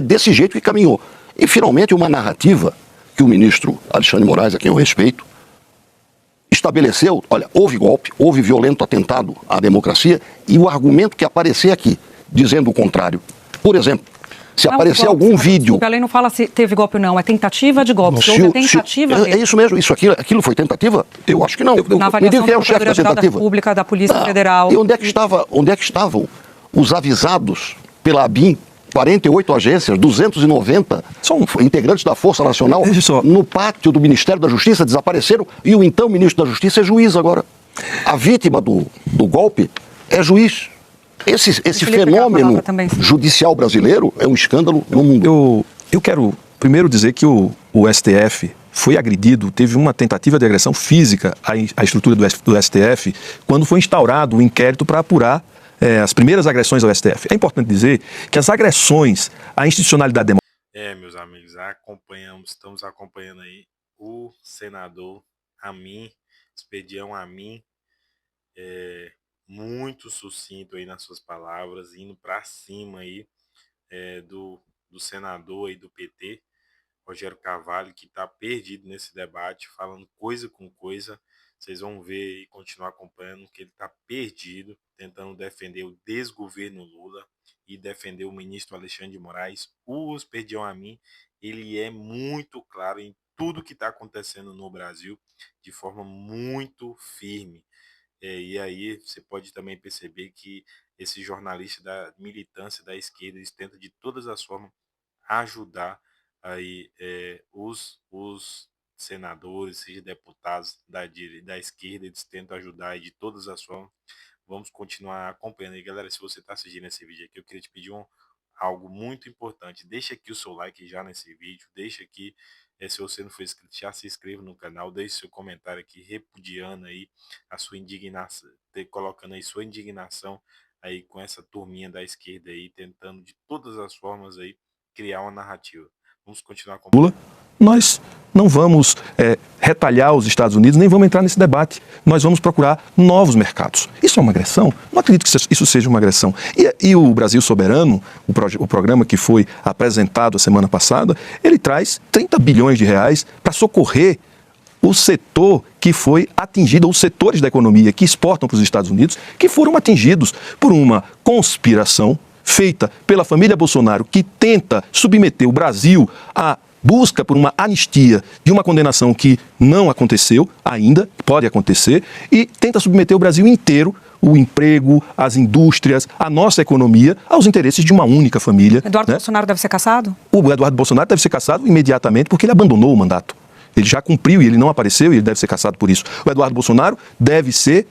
desse jeito que caminhou. E, finalmente, uma narrativa que o ministro Alexandre de Moraes, a quem eu respeito, estabeleceu, olha, houve golpe, houve violento atentado à democracia, e o argumento que aparecer aqui, dizendo o contrário. Por exemplo, se aparecer algum vídeo... A lei não fala se teve golpe ou não, é tentativa de golpe. Se houve tentativa... É isso mesmo, aquilo foi tentativa? Eu acho que não. Na avaliação da Procuradoria-Geral da República, da Polícia Federal... E onde é que estavam os avisados pela ABIN? 48 agências, 290 são integrantes da Força Nacional no pátio do Ministério da Justiça, desapareceram, e o então ministro da Justiça é juiz agora. A vítima do golpe é juiz. Esse fenômeno judicial brasileiro é um escândalo no mundo. Eu quero primeiro dizer que o STF foi agredido, teve uma tentativa de agressão física à estrutura do STF quando foi instaurado o inquérito para apurar as primeiras agressões ao STF. É importante dizer que as agressões à institucionalidade democrática... Meus amigos, estamos acompanhando aí o senador Amin, Expedião Amin, muito sucinto aí nas suas palavras, indo para cima aí do senador aí do PT, Rogério Carvalho, que está perdido nesse debate, falando coisa com coisa. Vocês vão ver e continuar acompanhando que ele está perdido, tentando defender o desgoverno Lula e defender o ministro Alexandre de Moraes. O Expedião Amin, ele é muito claro em tudo que está acontecendo no Brasil, de forma muito firme. E aí você pode também perceber que esse jornalista da militância da esquerda, eles tentam de todas as formas ajudar aí os senadores, seja deputados da esquerda, eles tentam ajudar de todas as formas. Vamos continuar acompanhando aí, galera. Se você está assistindo esse vídeo aqui, eu queria te pedir algo muito importante. Deixa aqui o seu like já nesse vídeo, deixa aqui, se você não for inscrito, já se inscreva no canal, deixe seu comentário aqui repudiando aí a sua indignação, colocando aí sua indignação aí com essa turminha da esquerda aí, tentando de todas as formas aí criar uma narrativa. Vamos continuar com Lula. Nós não vamos retalhar os Estados Unidos, nem vamos entrar nesse debate. Nós vamos procurar novos mercados. Isso é uma agressão? Não acredito que isso seja uma agressão. E o Brasil Soberano, o programa que foi apresentado a semana passada, ele traz 30 bilhões de reais para socorrer o setor que foi atingido, os setores da economia que exportam para os Estados Unidos, que foram atingidos por uma conspiração feita pela família Bolsonaro, que tenta submeter o Brasil à busca por uma anistia de uma condenação que não aconteceu ainda, pode acontecer, e tenta submeter o Brasil inteiro, o emprego, as indústrias, a nossa economia, aos interesses de uma única família. Eduardo Bolsonaro deve ser cassado? O Eduardo Bolsonaro deve ser cassado imediatamente porque ele abandonou o mandato. Ele já cumpriu e ele não apareceu e ele deve ser cassado por isso. O Eduardo Bolsonaro deve ser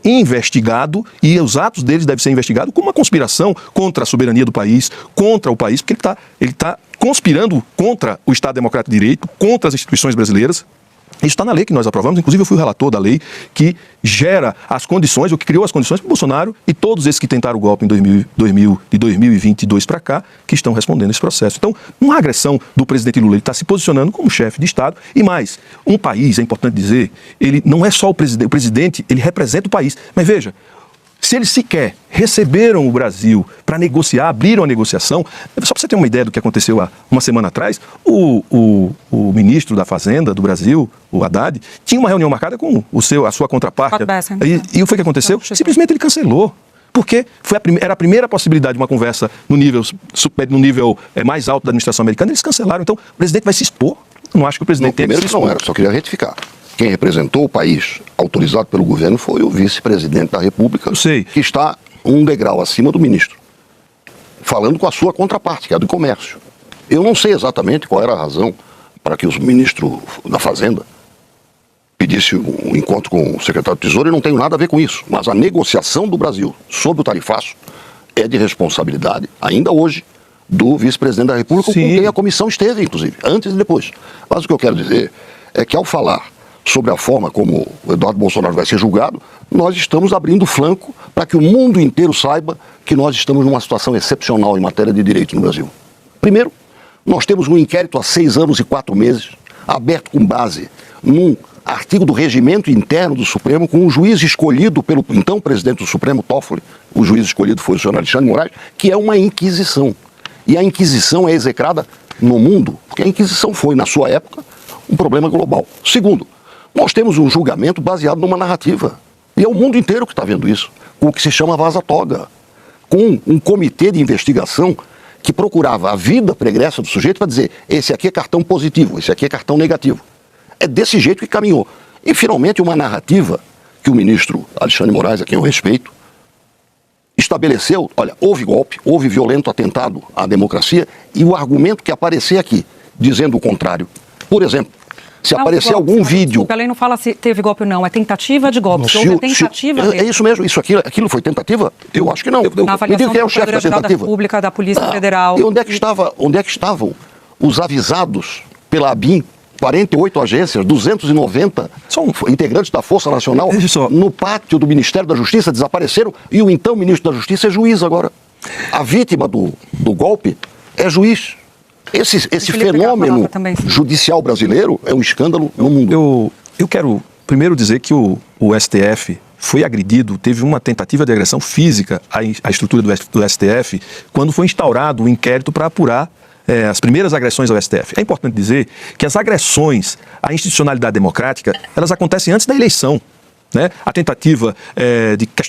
investigado e os atos deles devem ser investigados como uma conspiração contra a soberania do país, contra o país, porque ele tá conspirando contra o Estado Democrático de Direito, contra as instituições brasileiras. Isso está na lei que nós aprovamos, inclusive eu fui o relator da lei que gera as condições, ou que criou as condições para o Bolsonaro e todos esses que tentaram o golpe de 2022 para cá, que estão respondendo esse processo. Então, uma agressão do presidente Lula, ele está se posicionando como chefe de Estado, e mais, um país, é importante dizer, ele não é só o presidente, ele representa o país, mas veja, se eles sequer receberam o Brasil para negociar, abriram a negociação, só para você ter uma ideia do que aconteceu há uma semana atrás, o ministro da Fazenda do Brasil, o Haddad, tinha uma reunião marcada com a sua contraparte. E o que aconteceu? Simplesmente ele cancelou. Porque era a primeira possibilidade de uma conversa no nível mais alto da administração americana, eles cancelaram. Então, o presidente vai se expor. Eu não acho que o presidente tem que se expor. Não era, só queria retificar. Quem representou o país, autorizado pelo governo, foi o vice-presidente da República, que está um degrau acima do ministro, falando com a sua contraparte, que é a do comércio. Eu não sei exatamente qual era a razão para que o ministro da Fazenda pedisse um encontro com o secretário do Tesouro, e não tenho nada a ver com isso. Mas a negociação do Brasil sobre o tarifaço é de responsabilidade, ainda hoje, do vice-presidente da República, com quem a comissão esteve, inclusive, antes e depois. Mas o que eu quero dizer é que, ao falar sobre a forma como o Eduardo Bolsonaro vai ser julgado, nós estamos abrindo flanco para que o mundo inteiro saiba que nós estamos numa situação excepcional em matéria de direito no Brasil. Primeiro, nós temos um inquérito há 6 anos e 4 meses, aberto com base num artigo do regimento interno do Supremo, com um juiz escolhido pelo então presidente do Supremo, Toffoli. O juiz escolhido foi o senhor Alexandre de Moraes, que é uma inquisição. E a Inquisição é execrada no mundo, porque a Inquisição foi, na sua época, um problema global. Segundo, nós temos um julgamento baseado numa narrativa. E é o mundo inteiro que está vendo isso, com o que se chama vaza-toga, com um comitê de investigação que procurava a vida pregressa do sujeito para dizer, esse aqui é cartão positivo, esse aqui é cartão negativo. É desse jeito que caminhou. E, finalmente, uma narrativa que o ministro Alexandre Moraes, a quem eu respeito, estabeleceu, olha, houve golpe, houve violento atentado à democracia, e o argumento que aparecer aqui, dizendo o contrário. Por exemplo, se aparecer algum vídeo... Desculpa, ela não fala se teve golpe ou não, é tentativa de golpe. Se houve tentativa... É isso mesmo, aquilo foi tentativa? Eu acho que não. Na avaliação da Procuradoria da República, da Polícia Federal... E onde é que estavam os avisados pela ABIN, 48 agências, 290 integrantes da Força Nacional, no pátio do Ministério da Justiça, desapareceram, e o então ministro da Justiça é juiz agora. A vítima do golpe é juiz. Esse fenômeno judicial brasileiro é um escândalo no mundo. Eu quero primeiro dizer que o STF foi agredido, teve uma tentativa de agressão física à estrutura do STF, quando foi instaurado um inquérito para apurar as primeiras agressões ao STF. É importante dizer que as agressões à institucionalidade democrática, elas acontecem antes da eleição. Né? A tentativa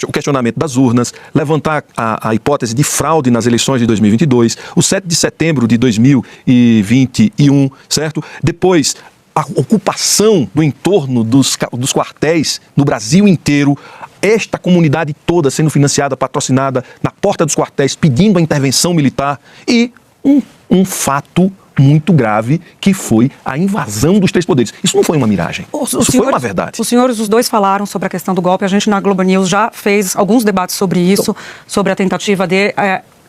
o questionamento das urnas, levantar a hipótese de fraude nas eleições de 2022, o 7 de setembro de 2021, certo? Depois, a ocupação do entorno dos quartéis no Brasil inteiro, esta comunidade toda sendo financiada, patrocinada na porta dos quartéis, pedindo a intervenção militar, e um fato muito grave, que foi a invasão dos três poderes. Isso não foi uma miragem. Isso foi uma verdade. Os senhores, os dois falaram sobre a questão do golpe. A gente na Globo News já fez alguns debates sobre isso, sobre a tentativa de...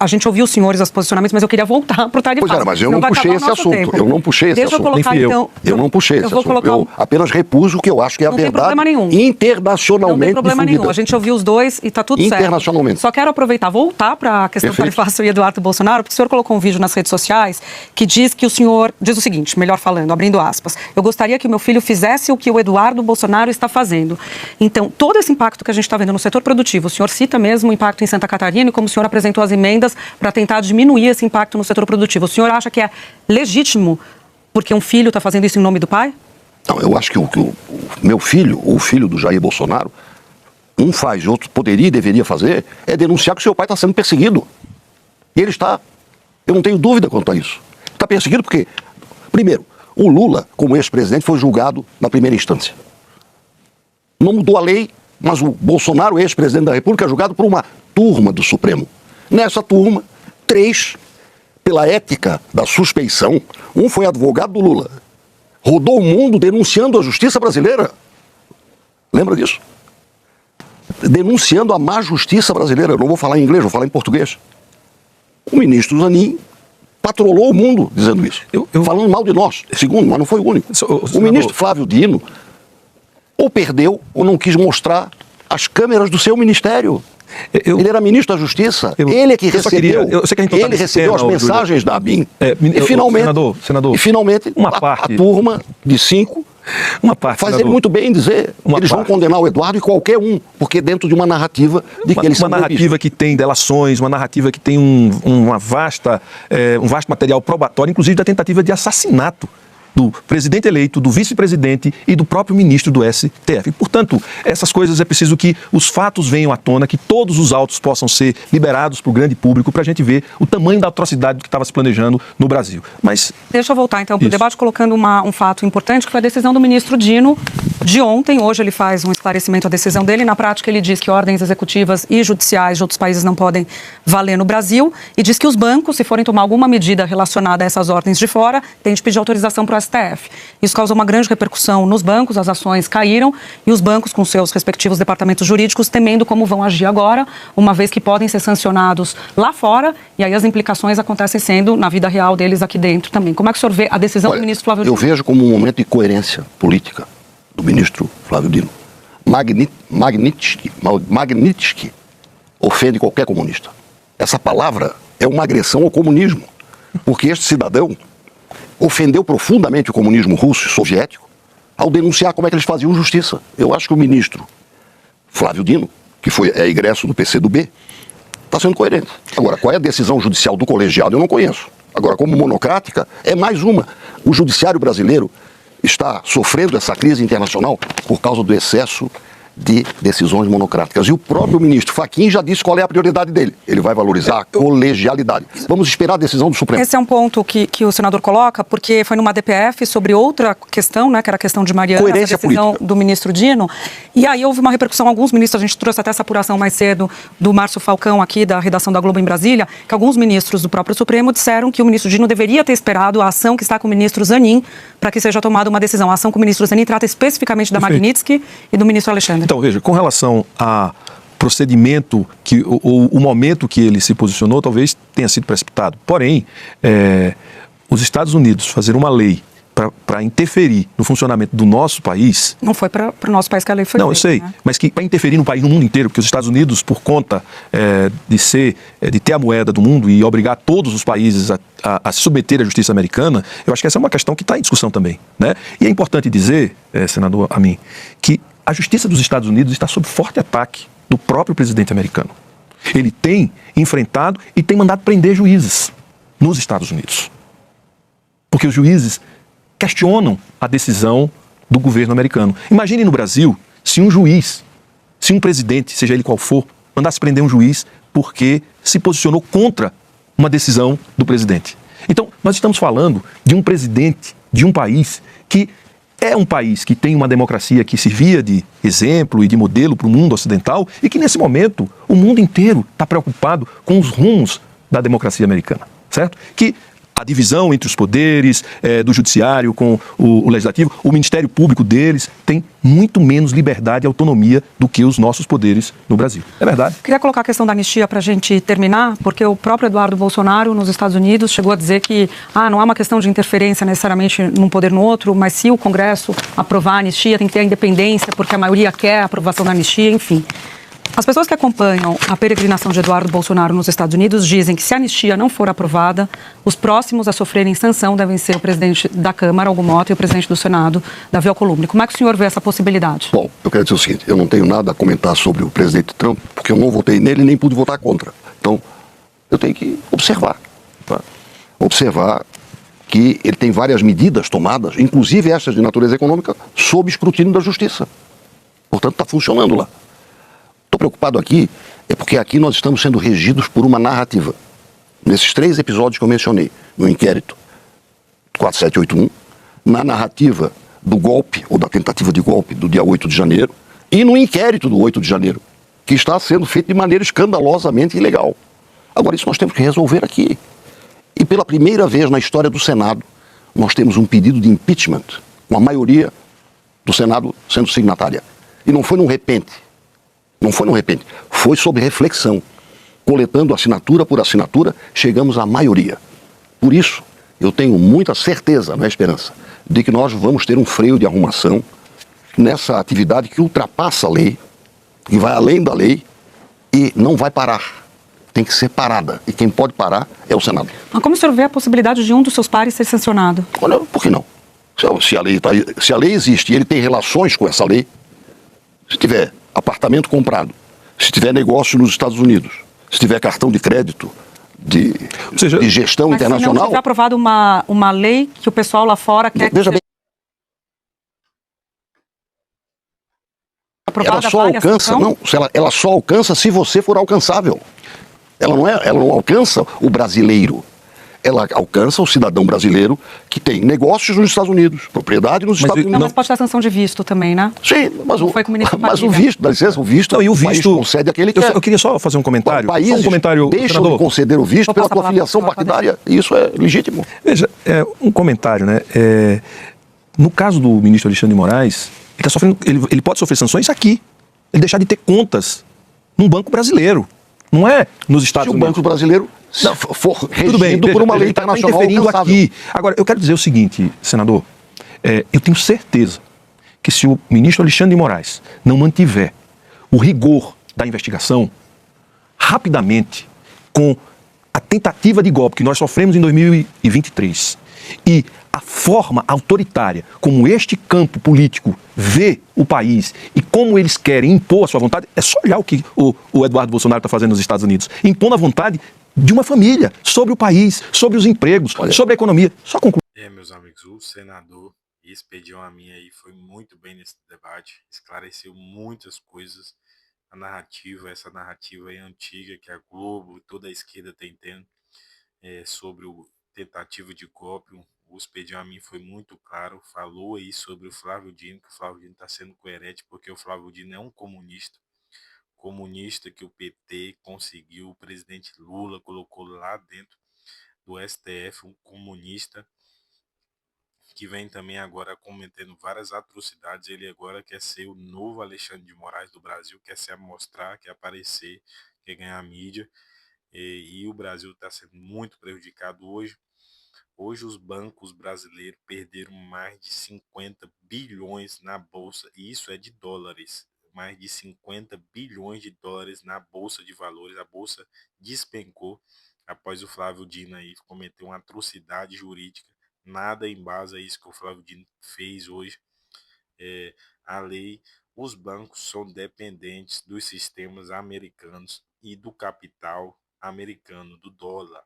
A gente ouviu os senhores, os posicionamentos, mas eu queria voltar para o tarde. Pois é, mas eu não puxei esse assunto. Eu não puxei esse assunto. Deixa eu colocar, então... Eu não puxei esse assunto. Eu apenas repuso o que eu acho que é a verdade. Não tem problema nenhum. Internacionalmente Não tem problema nenhum. A gente ouviu os dois e está tudo certo. Internacionalmente. Só quero aproveitar, voltar para a questão do Califácio e Eduardo Bolsonaro, porque o senhor colocou um vídeo nas redes sociais que diz que o senhor... Diz o seguinte, melhor falando, abrindo aspas. Eu gostaria que o meu filho fizesse o que o Eduardo Bolsonaro está fazendo. Então, todo esse impacto que a gente está vendo no setor produtivo, o senhor cita mesmo o impacto em Santa Catarina e como o senhor apresentou as emendas para tentar diminuir esse impacto no setor produtivo. O senhor acha que é legítimo porque um filho está fazendo isso em nome do pai? Não, eu acho que o meu filho, ou o filho do Jair Bolsonaro, um faz e outro poderia e deveria fazer, é denunciar que o seu pai está sendo perseguido. E ele está. Eu não tenho dúvida quanto a isso. Está perseguido porque, primeiro, o Lula, como ex-presidente, foi julgado na primeira instância. Não mudou a lei, mas o Bolsonaro, ex-presidente da República, é julgado por uma turma do Supremo. Nessa turma, 3, pela ética da suspeição, um foi advogado do Lula. Rodou o mundo denunciando a justiça brasileira. Lembra disso? Denunciando a má justiça brasileira. Eu não vou falar em inglês, vou falar em português. O ministro Zanin patrolou o mundo dizendo isso. Falando mal de nós. Segundo, mas não foi o único. O ministro Flávio Dino ou perdeu ou não quis mostrar as câmeras do seu ministério. Ele era ministro da Justiça, ele é que recebeu, ele recebeu as mensagens da ABIN. E finalmente, a turma de 5 faz ele muito bem em dizer, eles vão condenar o Eduardo e qualquer um, porque dentro de uma narrativa de que eles são uma narrativa que tem delações, uma narrativa que tem um vasto material probatório, inclusive da tentativa de assassinato do presidente eleito, do vice-presidente e do próprio ministro do STF. E, portanto, essas coisas é preciso que os fatos venham à tona, que todos os autos possam ser liberados para o grande público, para a gente ver o tamanho da atrocidade que estava se planejando no Brasil. Mas... Deixa eu voltar, então, para o debate, colocando um fato importante, que foi a decisão do ministro Dino de ontem. Hoje ele faz um esclarecimento à decisão dele. Na prática, ele diz que ordens executivas e judiciais de outros países não podem valer no Brasil e diz que os bancos, se forem tomar alguma medida relacionada a essas ordens de fora, têm de pedir autorização para o STF. Isso causou uma grande repercussão nos bancos, as ações caíram e os bancos, com seus respectivos departamentos jurídicos, temendo como vão agir agora, uma vez que podem ser sancionados lá fora e aí as implicações acontecem sendo na vida real deles aqui dentro também. Como é que o senhor vê a decisão do ministro Flávio Dino? Eu vejo como um momento de coerência política do ministro Flávio Dino. Magnitsky ofende qualquer comunista. Essa palavra é uma agressão ao comunismo, porque este cidadão ofendeu profundamente o comunismo russo e soviético ao denunciar como é que eles faziam justiça. Eu acho que o ministro Flávio Dino, que é egresso do PCdoB, está está sendo coerente. Agora, qual é a decisão judicial do colegiado? Eu não conheço. Agora, como monocrática, é mais uma. O judiciário brasileiro está sofrendo essa crise internacional por causa do excesso de decisões monocráticas. E o próprio ministro Fachin já disse qual é a prioridade dele. Ele vai valorizar a colegialidade. Vamos esperar a decisão do Supremo. Esse é um ponto que o senador coloca, porque foi numa DPF sobre outra questão, né, que era a questão de Mariana, Coerência a decisão política do ministro Dino. E aí houve uma repercussão, alguns ministros, a gente trouxe até essa apuração mais cedo do Márcio Falcão aqui, da redação da Globo em Brasília, que alguns ministros do próprio Supremo disseram que o ministro Dino deveria ter esperado a ação que está com o ministro Zanin para que seja tomada uma decisão. A ação com o ministro Zanin trata especificamente da Magnitsky e do ministro Alexandre. Então, veja, com relação a procedimento, o momento que ele se posicionou talvez tenha sido precipitado. Porém, os Estados Unidos fazer uma lei para interferir no funcionamento do nosso país... Não foi para o nosso país que a lei foi feita. Não, eu sei, né? mas que para interferir no país, no mundo inteiro, porque os Estados Unidos, por conta de ter a moeda do mundo e obrigar todos os países a se submeter à justiça americana, eu acho que essa é uma questão que está em discussão também, né? E é importante dizer, senador Amin, que a justiça dos Estados Unidos está sob forte ataque do próprio presidente americano. Ele tem enfrentado e tem mandado prender juízes nos Estados Unidos. Porque os juízes questionam a decisão do governo americano. Imagine no Brasil, se um juiz, se um presidente, seja ele qual for, mandasse prender um juiz porque se posicionou contra uma decisão do presidente. Então, nós estamos falando de um presidente de um país que é um país que tem uma democracia que servia de exemplo e de modelo para o mundo ocidental e que, nesse momento, o mundo inteiro está preocupado com os rumos da democracia americana, certo? Que a divisão entre os poderes do judiciário com o legislativo, o Ministério Público deles tem muito menos liberdade e autonomia do que os nossos poderes no Brasil. É verdade. Queria colocar a questão da anistia para a gente terminar, porque o próprio Eduardo Bolsonaro, nos Estados Unidos, chegou a dizer que não há uma questão de interferência necessariamente num poder no outro, mas se o Congresso aprovar a anistia, tem que ter a independência, porque a maioria quer a aprovação da anistia, enfim. As pessoas que acompanham a peregrinação de Eduardo Bolsonaro nos Estados Unidos dizem que se a anistia não for aprovada, os próximos a sofrerem sanção devem ser o presidente da Câmara, Hugo Mota, e o presidente do Senado, Davi Alcolumbre. Como é que o senhor vê essa possibilidade? Bom, eu quero dizer o seguinte, eu não tenho nada a comentar sobre o presidente Trump, porque eu não votei nele e nem pude votar contra. Então, eu tenho que observar. Tá? Observar que ele tem várias medidas tomadas, inclusive essas de natureza econômica, sob escrutínio da justiça. Portanto, está funcionando lá. Estou preocupado aqui, é porque aqui nós estamos sendo regidos por uma narrativa. Nesses 3 episódios que eu mencionei, no inquérito 4781, na narrativa do golpe, ou da tentativa de golpe do dia 8 de janeiro, e no inquérito do 8 de janeiro, que está sendo feito de maneira escandalosamente ilegal. Agora, isso nós temos que resolver aqui. E pela primeira vez na história do Senado, nós temos um pedido de impeachment, com a maioria do Senado sendo signatária. E não foi num repente. Não foi num repente, foi sob reflexão. Coletando assinatura por assinatura, chegamos à maioria. Por isso, eu tenho muita certeza, não é esperança, de que nós vamos ter um freio de arrumação nessa atividade que ultrapassa a lei, que vai além da lei e não vai parar. Tem que ser parada. E quem pode parar é o Senado. Mas como o senhor vê a possibilidade de um dos seus pares ser sancionado? Olha, por que não? Se a lei existe e ele tem relações com essa lei, se tiver apartamento comprado, se tiver negócio nos Estados Unidos, se tiver cartão de crédito de gestão internacional... Mas se não tiver aprovado uma lei que o pessoal lá fora quer... Veja bem, ela só alcança se você for alcançável. Ela não alcança o brasileiro. Ela alcança o cidadão brasileiro que tem negócios nos Estados Unidos, propriedade nos Estados Unidos. Mas pode ter sanção de visto também, né? Sim, mas o visto, dá licença, o visto concede aquele que eu queria só fazer um comentário. Países deixam de conceder o visto pela tua filiação partidária, e isso é legítimo. Veja, um comentário, né? No caso do ministro Alexandre de Moraes, ele pode sofrer sanções aqui. Ele deixar de ter contas num banco brasileiro. Não é nos Estados Unidos. Se o banco brasileiro for regido por uma lei internacional alcançável. Aqui. Agora, eu quero dizer o seguinte, senador. Eu tenho certeza que se o ministro Alexandre de Moraes não mantiver o rigor da investigação, rapidamente, com a tentativa de golpe que nós sofremos em 2023 E a forma autoritária como este campo político vê o país e como eles querem impor a sua vontade, é só olhar o que o Eduardo Bolsonaro está fazendo nos Estados Unidos, impondo a vontade de uma família sobre o país, sobre os empregos, sobre a economia. Só concluir. Meus amigos, o senador Expedião Amin aí foi muito bem nesse debate, esclareceu muitas coisas. Essa narrativa aí antiga que a Globo e toda a esquerda tem tendo sobre o tentativa de golpe. O Expedião Amin foi muito claro, falou aí sobre o Flávio Dino, que o Flávio Dino está sendo coerente, porque o Flávio Dino é um comunista que o PT conseguiu, o presidente Lula colocou lá dentro do STF, um comunista que vem também agora cometendo várias atrocidades. Ele agora quer ser o novo Alexandre de Moraes do Brasil, quer se amostrar, quer aparecer, quer ganhar mídia. E o Brasil está sendo muito prejudicado hoje. Hoje os bancos brasileiros perderam mais de 50 bilhões na bolsa, e isso é de dólares. Mais de 50 bilhões de dólares na bolsa de valores. A bolsa despencou após o Flávio Dino aí cometer uma atrocidade jurídica. Nada embasa a isso que o Flávio Dino fez hoje. A lei, os bancos são dependentes dos sistemas americanos e do capital americano, do dólar.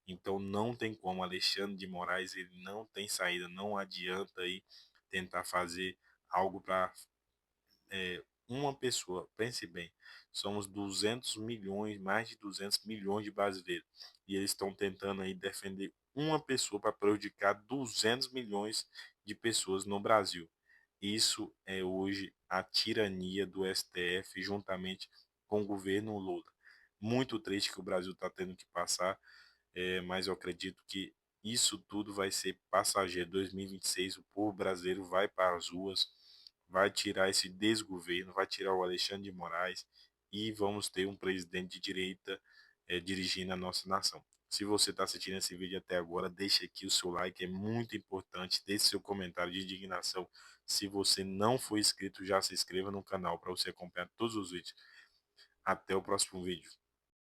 Então não tem como. Alexandre de Moraes, ele não tem saída. Não adianta aí tentar fazer algo para uma pessoa. Pense bem, somos 200 milhões, mais de 200 milhões de brasileiros, e eles estão tentando aí defender uma pessoa para prejudicar 200 milhões de pessoas no Brasil. Isso é hoje a tirania do STF juntamente com o governo Lula. Muito triste que o Brasil está tendo que passar, mas eu acredito que isso tudo vai ser passageiro. 2026 o povo brasileiro vai para as ruas, vai tirar esse desgoverno, vai tirar o Alexandre de Moraes e vamos ter um presidente de direita dirigindo a nossa nação. Se você está assistindo esse vídeo até agora, deixe aqui o seu like, é muito importante. Deixe seu comentário de indignação. Se você não for inscrito, já se inscreva no canal para você acompanhar todos os vídeos. Até o próximo vídeo.